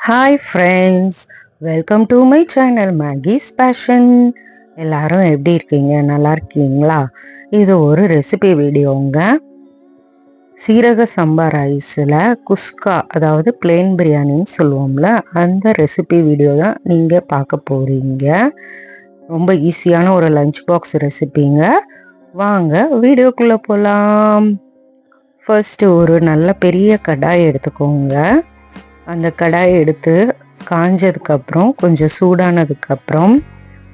Hi friends, welcome to my channel Maggie's passion. எல்லாரும் எப்படி இருக்கீங்க? நல்லா இருக்கீங்களா? இது ஒரு ரெசிபி வீடியோங்க. சீரக சம்பா ரைஸில் குஸ்கா, அதாவது பிளெயின் பிரியாணின்னு சொல்லுவோம்ல, அந்த ரெசிபி வீடியோ தான் நீங்கள் பார்க்க போகிறீங்க. ரொம்ப ஈஸியான ஒரு லஞ்ச் பாக்ஸ் ரெசிபிங்க. வாங்க வீடியோக்குள்ளே போகலாம். ஃபர்ஸ்ட்டு ஒரு நல்ல பெரிய கடாய் எடுத்துக்கோங்க. அந்த கடாயை எடுத்து காஞ்சதுக்கப்புறம் கொஞ்சம் சூடானதுக்கப்புறம்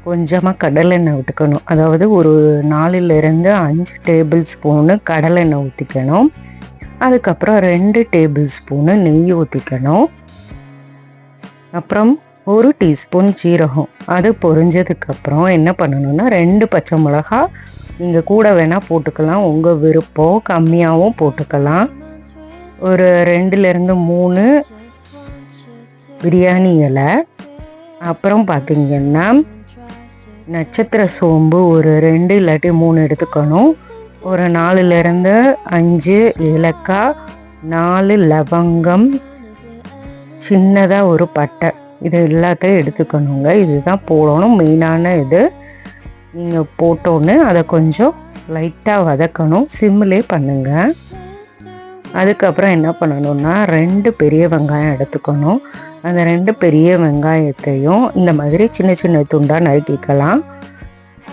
கொஞ்சமாக கடலெண்ணெய் விட்டுக்கணும். அதாவது ஒரு 4லேருந்து 5 டேபிள் ஸ்பூனு கடலெண்ணெய் ஊற்றிக்கணும். அதுக்கப்புறம் 2 டேபிள் ஸ்பூனு நெய் ஊற்றிக்கணும். அப்புறம் 1 டீஸ்பூன் ஜீரகம். அது பொரிஞ்சதுக்கப்புறம் என்ன பண்ணணும்னா 2 பச்சை மிளகா, நீங்கள் கூட வேணால் போட்டுக்கலாம், உங்கள் விருப்பம், கம்மியாகவும் போட்டுக்கலாம். ஒரு 2லேருந்து 3 பிரியாணி இலை. அப்புறம் பார்த்திங்கன்னா நட்சத்திர சோம்பு ஒரு 2 இல்லாட்டி 3 எடுத்துக்கணும். ஒரு 4லேருந்து 5 ஏலக்காய், 4 லவங்கம், சின்னதாக ஒரு பட்டை, இது எல்லாத்தையும் எடுத்துக்கணுங்க. இதுதான் போடணும், மெயினான இது. நீங்கள் போட்டோன்னு அதை கொஞ்சம் லைட்டாக வதக்கணும், சிம்மிலே பண்ணுங்கள். அதுக்கப்புறம் என்ன பண்ணணும்னா 2 பெரிய வெங்காயம் எடுத்துக்கணும். அந்த 2 பெரிய வெங்காயத்தையும் இந்த மாதிரி சின்ன சின்ன துண்டாக நறுக்கிக்கலாம்.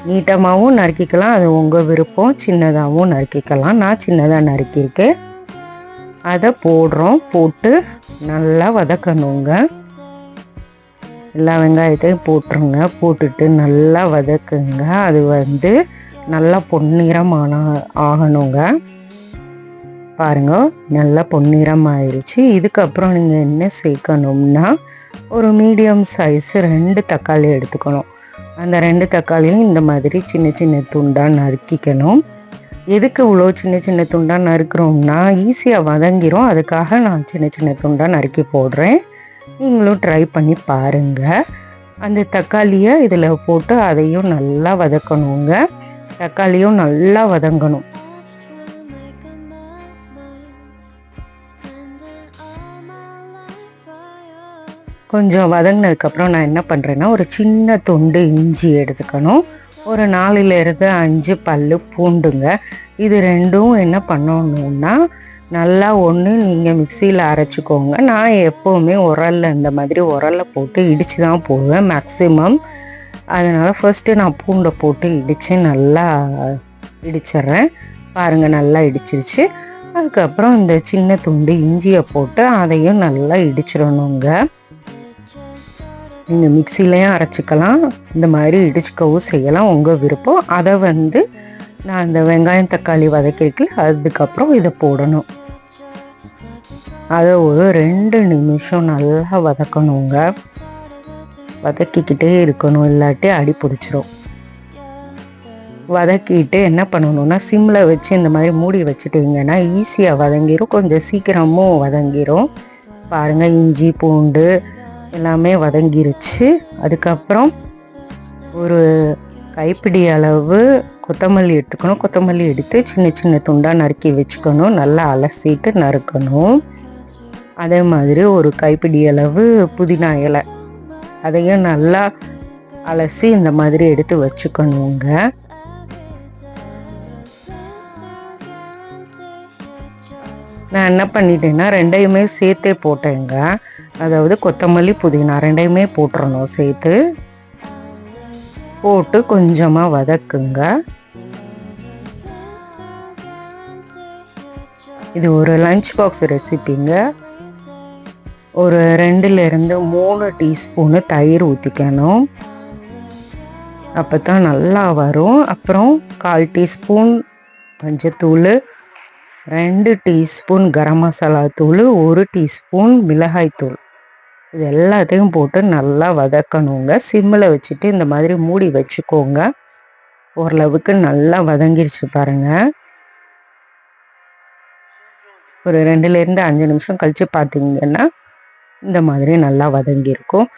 நீட்டமாகவும் நறுக்கிக்கலாம், அது உங்கள் விருப்பம். சின்னதாகவும் நறுக்கிக்கலாம். நான் சின்னதாக நறுக்கியிருக்கேன். அதை போட்டு நல்லா வதக்கணுங்க. எல்லா வெங்காயத்தையும் போட்டுருங்க. போட்டுட்டு நல்லா வதக்குங்க. அது நல்லா பொன்னிறமான ஆகணுங்க. பாருங்க, நல்லா பொன்னிறம் ஆயிடுச்சு. இதுக்கப்புறம் நீங்கள் என்ன சேர்க்கணும்னா ஒரு மீடியம் சைஸு 2 தக்காளி எடுத்துக்கணும். அந்த 2 தக்காளியும் இந்த மாதிரி சின்ன சின்ன துண்டாக நறுக்கிக்கணும். எதுக்கு இவ்வளோ சின்ன சின்ன துண்டாக நறுக்கிறோம்னா ஈஸியாக வதங்கிரும், அதுக்காக நான் சின்ன சின்ன துண்டாக நறுக்கி போடுறேன். நீங்களும் ட்ரை பண்ணி பாருங்கள். அந்த தக்காளியை இதில் போட்டு அதையும் நல்லா வதக்கணுங்க. தக்காளியும் நல்லா வதங்கணும். கொஞ்சம் வதங்கினதுக்கப்புறம் நான் என்ன பண்ணுறேன்னா ஒரு சின்ன துண்டு இஞ்சி எடுத்துக்கணும். ஒரு 4லேருந்து 5 பல்லு பூண்டுங்க. இது ரெண்டும் என்ன பண்ணணுன்னா நல்லா ஒன்று நீங்கள் மிக்சியில் அரைச்சிக்கோங்க. நான் எப்போவுமே இந்த மாதிரி உரலில் போட்டு இடித்து தான் போடுவேன் மேக்ஸிமம். அதனால் ஃபர்ஸ்ட்டு நான் பூண்டை போட்டு இடித்து நல்லா இடிச்சிட்றேன். பாருங்கள், நல்லா இடிச்சிருச்சு. அதுக்கப்புறம் இந்த சின்ன துண்டு இஞ்சியை போட்டு அதையும் நல்லா இடிச்சிடணுங்க. நீங்கள் மிக்சிலையும் அரைச்சிக்கலாம், இந்த மாதிரி இடிச்சுக்கவும் செய்யலாம், உங்கள் விருப்பம். அதை நான் இந்த வெங்காயம் தக்காளி வதக்கிருக்கல, அதுக்கப்புறம் இதை போடணும். அதை ஒரு 2 நிமிஷம் நல்லா வதக்கணுங்க. வதக்கிக்கிட்டே இருக்கணும், இல்லாட்டி அடி பிடிச்சிரும். வதக்கிட்டு என்ன பண்ணணும்னா சிம்மில் வச்சு இந்த மாதிரி மூடி வச்சுட்டிங்கன்னா ஈஸியாக வதங்கிடும், கொஞ்சம் சீக்கிரமும் வதங்கிடும். பாருங்கள், இஞ்சி பூண்டு எல்லாமே வதங்கிருச்சு. அதுக்கப்புறம் ஒரு கைப்பிடி அளவு கொத்தமல்லி எடுத்துக்கணும். கொத்தமல்லி எடுத்து சின்ன சின்ன துண்டாக நறுக்கி வச்சுக்கணும். நல்லா அலசிட்டு நறுக்கணும். அதே மாதிரி ஒரு கைப்பிடி அளவு புதினா இலை, அதையும் நல்லா அலசி இந்த மாதிரி எடுத்து வச்சுக்கணுங்க. நான் என்ன பண்ணிட்டேன்னா 2யுமே சேர்த்தே போட்டேங்க. அதாவது கொத்தமல்லி புதினா 2யுமே போட்டுறணும். சேர்த்து போட்டு கொஞ்சமாக வதக்குங்க. இது ஒரு லஞ்ச் பாக்ஸ் ரெசிபிங்க. ஒரு 2லேருந்து 3 டீஸ்பூனு தயிர் ஊற்றிக்கணும், அப்போ தான் நல்லா வரும். அப்புறம் 1/4 டீஸ்பூன் மஞ்சத்தூள், 2 டீஸ்பூன் கரம் மசாலா தூள், 1 டீஸ்பூன் மிளகாய் தூள், இது எல்லாத்தையும் போட்டு நல்லா வதக்கணுங்க. சிம்மில் வச்சுட்டு இந்த மாதிரி மூடி வச்சுக்கோங்க. ஓரளவுக்கு நல்லா வதங்கிருச்சு பாருங்கள். ஒரு 2லேருந்து 5 நிமிஷம் கழித்து பார்த்தீங்கன்னா இந்த மாதிரி நல்லா வதங்கியிருக்கும்.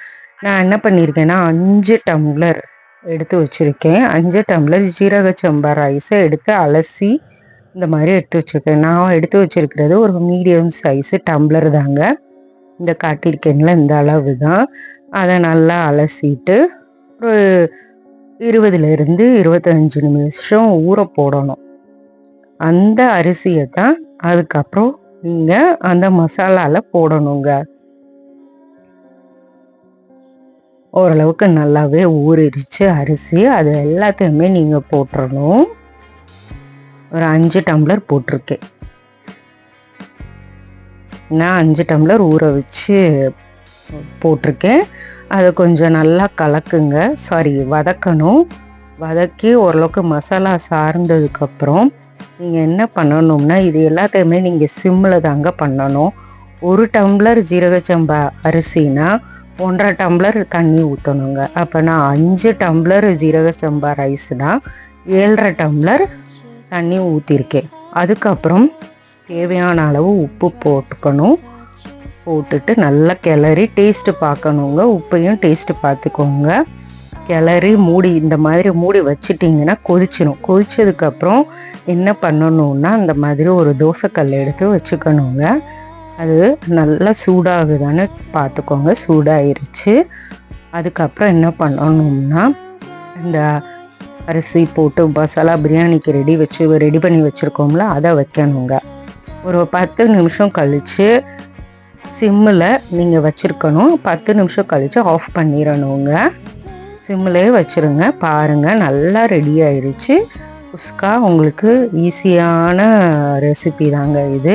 நான் என்ன பண்ணியிருக்கேன்னா 5 டம்ளர் எடுத்து வச்சுருக்கேன். 5 டம்ளர் ஜீரக சம்பா ரைஸை எடுத்து அலசி இந்த மாதிரி எடுத்து வச்சுருக்கேன். நான் எடுத்து வச்சுருக்கிறது ஒரு மீடியம் சைஸு டம்ளர் தாங்க. இந்த காட்டியிருக்கேன்ல இந்த அளவு தான். அதை நல்லா அலசிட்டு ஒரு 20லேருந்து 25 நிமிஷம் ஊற போடணும். அந்த அரிசியை தான் அதுக்கப்புறம் நீங்கள் அந்த மசாலாவில் போடணுங்க. ஓரளவுக்கு நல்லாவே ஊறிடுச்சு அரிசி. அது எல்லாத்தையுமே நீங்கள் போட்டுறணும். ஒரு 5 டம்ளர் போட்டிருக்கேன். நான் 5 டம்ளர் ஊற வச்சு போட்டிருக்கேன். அதை கொஞ்சம் நல்லா கலக்குங்க, வதக்கணும். வதக்கி ஓரளவுக்கு மசாலா சார்ந்ததுக்கப்புறம் நீங்கள் என்ன பண்ணணும்னா, இது எல்லாத்தையுமே நீங்கள் சிம்மில் தாங்க பண்ணணும். 1 டம்ளர் ஜீரக சம்பா அரிசினா 1.5 டம்ளர் தண்ணி ஊற்றணுங்க. அப்போ நான் 5 டம்ளர் ஜீரக சம்பா ரைஸ்னால் 7.5 டம்ளர் தண்ணி ஊற்றிருக்கேன். அதுக்கப்புறம் தேவையான அளவு உப்பு போட்டுக்கணும். போட்டுட்டு நல்லா கிளறி டேஸ்ட்டு பார்க்கணுங்க. உப்பையும் டேஸ்ட்டு பார்த்துக்கோங்க. கிளறி மூடி இந்த மாதிரி மூடி வச்சிட்டிங்கன்னா கொதிச்சிடும். கொதிச்சதுக்கப்புறம் என்ன பண்ணணுன்னா, இந்த மாதிரி ஒரு தோசைக்கல் எடுத்து வச்சுக்கணுங்க. அது நல்லா சூடாகுதான்னு பார்த்துக்கோங்க. சூடாயிருச்சு. அதுக்கப்புறம் என்ன பண்ணணும்னா, இந்த அரிசி போட்டு மசாலா பிரியாணிக்கு ரெடி பண்ணி வச்சுருக்கோம்ல, அதை வைக்கணுங்க. ஒரு 10 நிமிஷம் கழித்து சிம்மில் நீங்கள் வச்சுருக்கணும். 10 நிமிஷம் கழித்து ஆஃப் பண்ணிடணுங்க. சிம்மிலே வச்சுருங்க. பாருங்கள், நல்லா ரெடி ஆயிடுச்சு குஸ்கா. உங்களுக்கு ஈஸியான ரெசிபி தாங்க இது.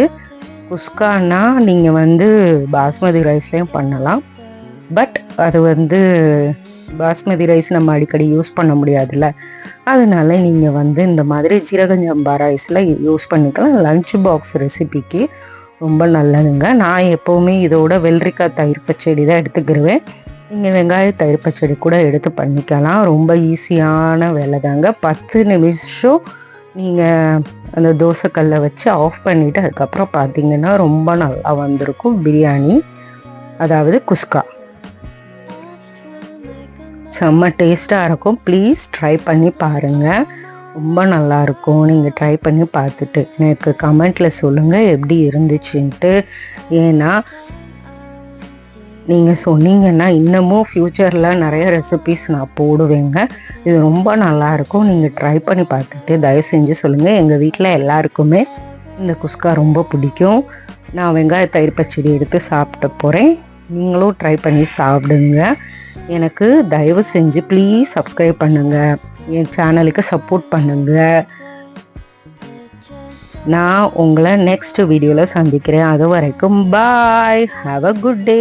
குஸ்கான்னா நீங்கள் பாஸ்மதி ரைஸ்லேயும் பண்ணலாம். பட் அது பாஸ்மதி ரைஸ் நம்ம அடிக்கடி யூஸ் பண்ண முடியாதுல்ல. அதனால நீங்கள் இந்த மாதிரி ஜீரக சம்பா ரைஸில் யூஸ் பண்ணிக்கலாம். லஞ்ச் பாக்ஸ் ரெசிபிக்கு ரொம்ப நல்லதுங்க. நான் எப்போவுமே இதோட வெள்ளரிக்காய் தயிர் பச்சடி தான் எடுத்துக்கிடுவேன். நீங்கள் வெங்காய தயிர் பச்சடி கூட எடுத்து பண்ணிக்கலாம். ரொம்ப ஈஸியான வேலை தாங்க. 10 நிமிஷம் நீங்கள் அந்த தோசைக்கல்லை வச்சு ஆஃப் பண்ணிவிட்டு அதுக்கப்புறம் பார்த்தீங்கன்னா ரொம்ப நல்லா வந்திருக்கும் பிரியாணி, அதாவது குஸ்கா. செம்ம டேஸ்ட்டாக இருக்கும். ப்ளீஸ் ட்ரை பண்ணி பாருங்கள். ரொம்ப நல்லாயிருக்கும். நீங்கள் ட்ரை பண்ணி பார்த்துட்டு எனக்கு கமெண்ட்டில் சொல்லுங்கள் எப்படி இருந்துச்சுன்ட்டு. ஏன்னா நீங்கள் சொன்னீங்கன்னா இன்னமும் ஃப்யூச்சரில் நிறைய ரெசிபீஸ் நான் போடுவேங்க. இது ரொம்ப நல்லாயிருக்கும். நீங்கள் ட்ரை பண்ணி பார்த்துட்டு தயவு செஞ்சு சொல்லுங்கள். எங்கள் வீட்டில் எல்லாருக்குமே இந்த குஸ்கா ரொம்ப பிடிக்கும். நான் வெங்காய தயிர் பச்சடி எடுத்து சாப்பிட்டு போகிறேன். நீங்களும் ட்ரை பண்ணி சாப்பிடுங்க. எனக்கு தயவு செஞ்சு ப்ளீஸ் சப்ஸ்கிரைப் பண்ணுங்கள். என் சேனலுக்கு சப்போர்ட் பண்ணுங்கள். நான் உங்களை நெக்ஸ்ட் வீடியோவில் சந்திக்கிறேன். அது வரைக்கும் பாய். Have a good day.